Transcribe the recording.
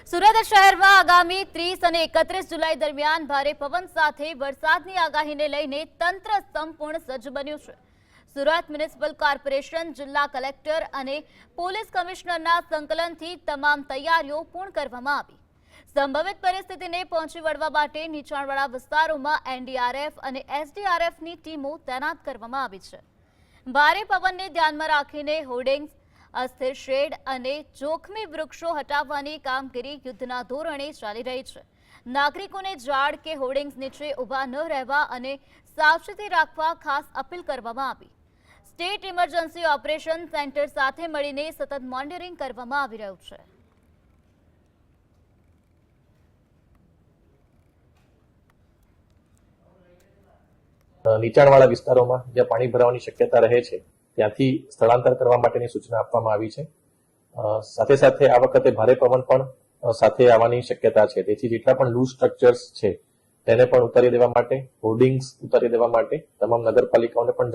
સુરત શહેરમાં આગામી 30 અને 31 જુલાઈ દરમિયાન ભારે પવન સાથે વરસાદની આગાહીને લઈને તંત્ર સંપૂર્ણ સજ્જ બન્યું છે। સુરત મ્યુનિસિપલ કોર્પોરેશન, જિલ્લા કલેક્ટર અને પોલીસ કમિશનરના સંકલનથી તમામ તૈયારીઓ પૂર્ણ કરવામાં આવી। સંભવિત પરિસ્થિતિને પહોંચી વળવા માટે નીચાણવાળા વિસ્તારોમાં એનડીઆરએફ અને એસડીઆરએફની ટીમો તૈનાત કરવામાં આવી છે। ભારે પવનને ધ્યાનમાં રાખીને હોર્ડિંગ્સ, અસ્થિર શેડ અને જોખમી વૃક્ષો હટાવવાની કામગીરી યુદ્ધના ધોરણે ચાલી રહી છે। નાગરિકોને ઝાડ કે હોર્ડિંગ્સ નીચે ઊભા ન રહેવા અને સાવચેતી રાખવા ખાસ અપીલ કરવામાં આવી। સ્ટેટ ઇમરજન્સી ઓપરેશન સેન્ટર સાથે મળીને સતત મોનિટરિંગ કરવામાં આવી રહ્યું છે। નીચાણવાળા વિસ્તારોમાં જ્યાં પાણી ભરાવાની શક્યતા રહે છે ત્યાંથી સ્થળાંતર કરવા માટેની સૂચના આપવામાં આવી છે। સાથે સાથે આ વખતે ભારે પવન પણ સાથે આવવાની શક્યતા છે, તેથી જેટલા પણ લૂઝ સ્ટ્રક્ચર્સ છે તેને પણ ઉતારી દેવા માટે, હોર્ડિંગ્સ ઉતારી દેવા માટે તમામ નગરપાલિકાઓને પણ